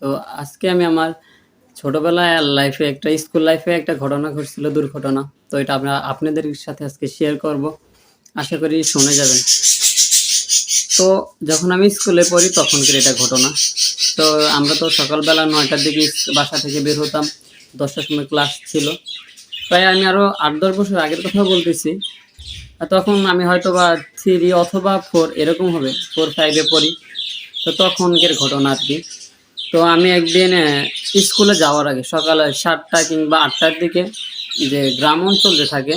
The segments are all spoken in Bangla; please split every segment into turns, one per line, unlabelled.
তো আজকে আমি আমার ছোটবেলায় লাইফে একটা স্কুল লাইফে একটা ঘটনা ঘটছিল, দুর্ঘটনা। তো এটা আপনাদের সাথে আজকে শেয়ার করব। আশা করি শুনে যাবেন। তো যখন আমি স্কুলে পড়ি তখনকার এটা ঘটনা। তো আমরা তো সকালবেলা ৯টার দিকে বাসা থেকে বের হতাম, ১০টার সময় ক্লাস ছিল। প্রায় আমি আরও ৮-১০ বছর আগের কথা বলতেছি। তখন আমি হয়তো বা 3 অথবা 4 এরকম হবে, 4-5-এ পড়ি। তো তখনকার ঘটনা আর কি। তো আমি একদিন স্কুলে যাওয়ার আগে সকালে ৭টা কিংবা ৮টার দিকে, যে গ্রাম অঞ্চল যে থাকে,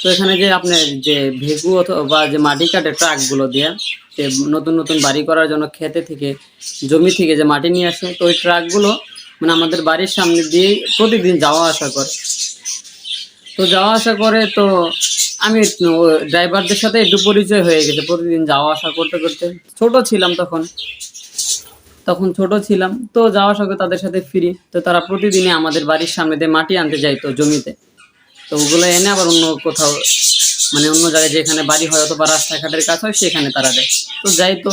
তো এখানে যে আপনার যে ভেগু অথবা যে মাটি কাটে ট্রাকগুলো দিয়ে, যে নতুন নতুন বাড়ি করার জন্য ক্ষেতে থেকে, জমি থেকে যে মাটি নিয়ে আসে, তো ওই ট্রাকগুলো মানে আমাদের বাড়ির সামনে দিয়েই প্রতিদিন যাওয়া আসা করে। তো যাওয়া আসা করে, তো আমি ড্রাইভারদের সাথে একটু পরিচয় হয়ে গেছে প্রতিদিন যাওয়া আসা করতে করতে। ছোট ছিলাম তখন, ছোট ছিলাম, তো যাওয়া আসা করে তাদের সাথে ফিরি। তো তারা প্রতিদিনই আমাদের বাড়ির সামনে দিয়ে মাটি আনতে যাইতো জমিতে। তো ওগুলো এনে আবার অন্য কোথাও, মানে অন্য জায়গায় যেখানে বাড়ি হয় অথবা রাস্তাঘাটের কাছে হয় সেখানে তারা দেয়। তো যাইতো,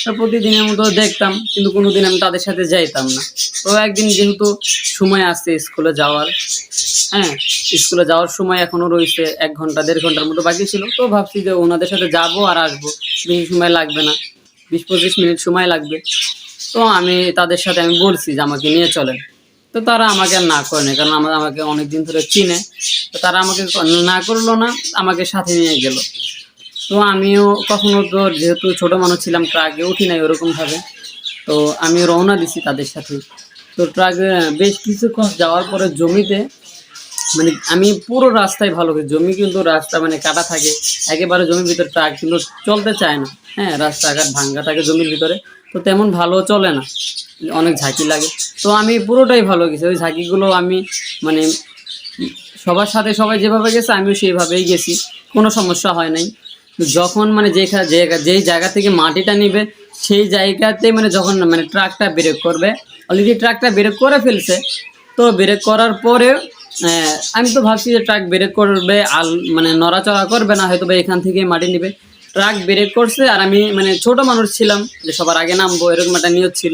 তো প্রতিদিনের মতো দেখতাম, কিন্তু কোনোদিন আমি তাদের সাথে যাইতাম না। তো একদিন যেহেতু সময় আসছে স্কুলে যাওয়ার, হ্যাঁ, স্কুলে যাওয়ার সময় এখনো রয়েছে, ১ ঘন্টা ১.৫ ঘন্টার মতো বাকি ছিল। তো ভাবছি যে ওনাদের সাথে যাবো আর আসবো, বেশি সময় লাগবে না, ২০-২৫ মিনিট সময় লাগবে। তো আমি তাদের সাথে আমি বলছি যে আমাকে নিয়ে চলেন। তো তারা আমাকে আর না করে নাই, কারণ আমাকে অনেকদিন ধরে চিনে। তো তারা আমাকে না করলো না, আমাকে সাথে নিয়ে গেল। তো আমিও কখনো, তো যেহেতু ছোট মানুষ ছিলাম, ট্রাকে উঠি নাই ওরকমভাবে। তো আমি রওনা দিছি তাদের সাথে। তো ট্রাকে বেশ কিছুক্ষণ যাওয়ার পরে জমিতে, মানে আমি পুরো রাস্তায় ভালো করি, জমি কিন্তু রাস্তা মানে কাটা থাকে, একেবারে জমির ভিতরে ট্রাক কিন্তু চলতে চায় না। হ্যাঁ, রাস্তাঘাট ভাঙ্গা থাকে জমির ভিতরে, তো তেমন ভালো চলে না, অনেক ঝাঁকি লাগে। তো আমি পুরোটাই ভালো গেছি, ওই ঝাঁকিগুলো আমি মানে সবার সাথে সবাই যেভাবে গেছে আমিও সেইভাবেই গেছি, কোনো সমস্যা হয় নাই। তো যখন মানে যেই জায়গা থেকে মাটিটা নিবে, সেই জায়গাতে মানে যখন মানে ট্রাকটা ব্রেক করবে, অলরেডি ট্রাকটা ব্রেক করে ফেলছে। তো ব্রেক করার পরে আমি তো ভাবছি যে ট্রাক ব্রেক করবে, মানে নড়াচড়া করবে না, হয়তো বা এখান থেকে মাটি নিবে। ট্রাক ব্রেক করছে, আর আমি মানে ছোট মানুষ ছিলাম, যে সবার আগে নামবো এরকম একটা নিয়ত ছিল।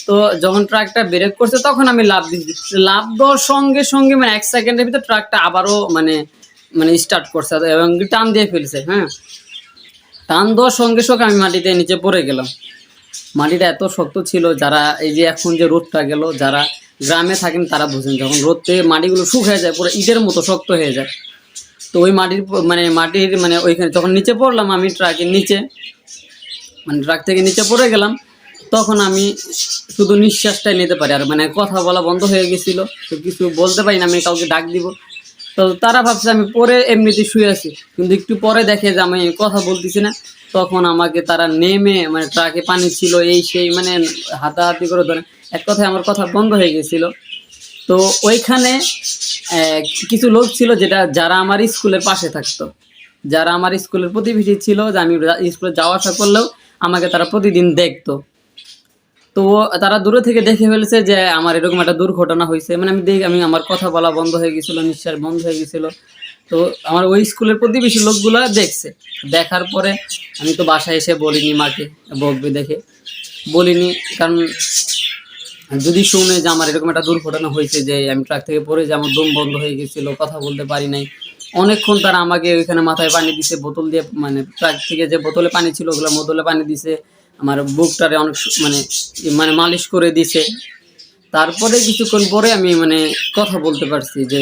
তো যখন ট্রাকটা ব্রেক করছে তখন আমি লাফ দিচ্ছি। লাফ দেওয়ার সঙ্গে সঙ্গে মানে ১ সেকেন্ডের ভিতর ট্রাকটা আবারও মানে মানে স্টার্ট করছে এবং টান দিয়ে ফেলছে। হ্যাঁ, টান দেওয়ার সঙ্গে সঙ্গে আমি মাটিতে নিচে পড়ে গেলাম। মাটিটা এত শক্ত ছিল, যারা এই যে এখন যে রোদটা গেল, যারা গ্রামে থাকেন তারা বুঝেন, যখন রোদে মাটিগুলো শুকিয়ে যায় পুরো ইটের মতো শক্ত হয়ে যায়। তো ওই মাটির মানে ওইখানে যখন নিচে পড়লাম, আমি ট্রাকের নিচে, মানে ট্রাক থেকে নিচে পড়ে গেলাম, তখন আমি শুধু নিঃশ্বাসটাই নিতে পারি, আর মানে কথা বলা বন্ধ হয়ে গেছিলো। তো কিছু বলতে পারি না, আমি কাউকে ডাক দিব। তো তারা ভাবছে আমি পরে এমনিতে শুয়ে আছি, কিন্তু একটু পরে দেখে যে আমি কথা বলতেছি না। তখন আমাকে তারা নেমে, মানে ট্রাকে পানি ছিল এই সেই, মানে হাতাহাতি করে ধরে, এক কথায় আমার কথা বন্ধ হয়ে গেছিলো। তো ওইখানে কিছু লোক ছিল যারা আমার স্কুলের পাশে থাকতো, যারা আমার স্কুলের প্রতিবেশী ছিল, যে আমি স্কুলে যাওয়া আসা করলেও আমাকে তারা প্রতিদিন দেখতো। তো তারা দূরে থেকে দেখে ফেলেছে যে আমার এরকম একটা দুর্ঘটনা হয়েছে, মানে আমি আমার কথা বলা বন্ধ হয়ে গেছিলো, নিঃশ্বাস বন্ধ হয়ে গেছিলো। তো আমার ওই স্কুলের প্রতিবেশী লোকগুলো দেখছে। দেখার পরে আমি তো বাসায় এসে বলিনি মাকে, বকবে দেখে বলিনি, কারণ যদি শুনে যে আমার এরকম একটা দুর্ঘটনা হয়েছে, যে আমি ট্রাক থেকে পড়ে যে আমার দম বন্ধ হয়ে গেছিলো, কথা বলতে পারি নাই অনেকক্ষণ, তারা আমাকে ওইখানে মাথায় পানি দিছে বোতল দিয়ে, মানে ট্রাক থেকে যে বোতলে পানি ছিল ওগুলো বোতলে পানি দিছে, আমার বুকটারে অনেক মানে মানে মালিশ করে দিছে। তারপরে কিছুক্ষণ পরে আমি মানে কথা বলতে পারছি যে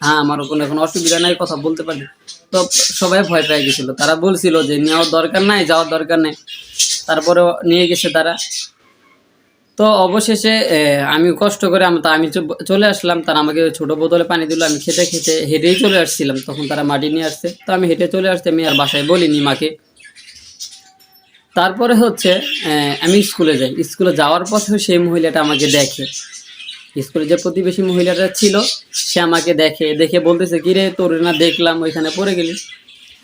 হ্যাঁ, আমার কোনো এখন অসুবিধা নাই, কথা বলতে পারি। তো সবাই ভয় পেয়ে গেছিলো, তারা বলছিল যে নেওয়ার দরকার নাই, যাওয়ার দরকার নেই। তারপরেও নিয়ে গেছে তারা। তো অবশেষে আমি কষ্ট করে আমি চলে আসলাম। তারা আমাকে ছোট বোতলে পানি দিল, আমি খেতে খেতে হেঁটেই চলে আসছিলাম, তখন তারা মাটি নিয়ে আসছে। তো আমি হেঁটে চলে আসছি, আমি আর বাসায় বলিনি মাকে। তারপরে হচ্ছে আমি স্কুলে যাই। স্কুলে যাওয়ার পথেও সেই মহিলাটা আমাকে দেখে, স্কুলে যে প্রতিবেশী মহিলাটা ছিল, সে আমাকে দেখে, দেখে বলতেছে, কিরে তোর না দেখলাম ওইখানে পড়ে গেলি।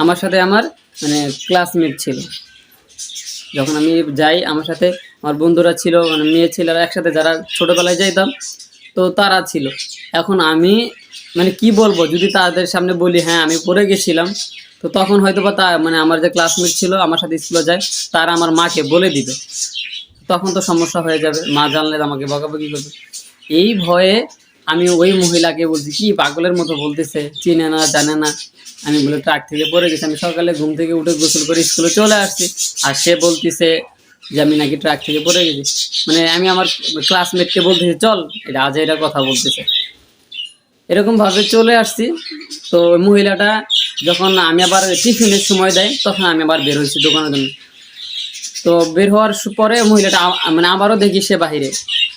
আমার সাথে আমার মানে ক্লাসমেট ছিল, যখন আমি যাই আমার সাথে আমার বন্ধুরা ছিল, মানে মেয়ে ছেলেরা একসাথে, যারা ছোটোবেলায় যাইতাম, তো তারা ছিল। এখন আমি মানে কি বলবো, যদি তাদের সামনে বলি হ্যাঁ আমি পড়ে গেছিলাম, তো তখন হয়তো বা তা মানে আমার যে ক্লাসমেট ছিল আমার সাথে স্কুলে যায়, তারা আমার মাকে বলে দিবে। তখন তো সমস্যা হয়ে যাবে, মা জানলে আমাকে বকাবকি করবে। এই ভয়ে আমি ওই মহিলাকে বলছি, কি পাগলের মতো বলতেছে, চিনে না জানে না। আমি বলে ট্রাক থেকে পড়ে গেছি। আমি সকালে ঘুম থেকে উঠে গোসল করে স্কুলে চলে আসছি, আর সে বলতেছে যে আমি নাকি ট্রাক থেকে পড়ে গেছি। মানে আমি আমার ক্লাসমেটকে বলতেছি চল, এটা আজ এটা কথা বলতেছে। এরকম ভাবে চলে আসছি। তো ওই মহিলাটা যখন আমি আবার টিফিনের সময় দেয়, তখন আমি আবার বের হয়েছি দোকানের জন্য। তো বের হওয়ার পরে মহিলাটা মানে আবারও দেখি সে বাহিরে।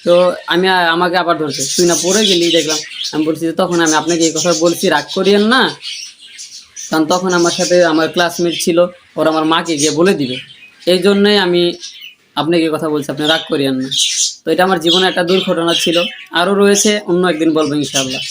তো আমি আমাকে আবার ধরছে, তুই না পড়ে গেলি দেখলাম। আমি বলছি যে তখন আমি আপনাকে এই কথা বলছি, রাগ করিয়েন না। কারণ তখন আমার সাথে আমার ক্লাসমেট ছিল, ওরা আমার মাকে গিয়ে বলে দিবে। এই জন্যই আমি আপনাকে এই কথা বলছি, আপনি রাগ করিয়েন না। তো এটা আমার জীবনে একটা দুর্ঘটনা ছিল, আরও রয়েছে, অন্য একদিন বলবো ইনশাআল্লাহ।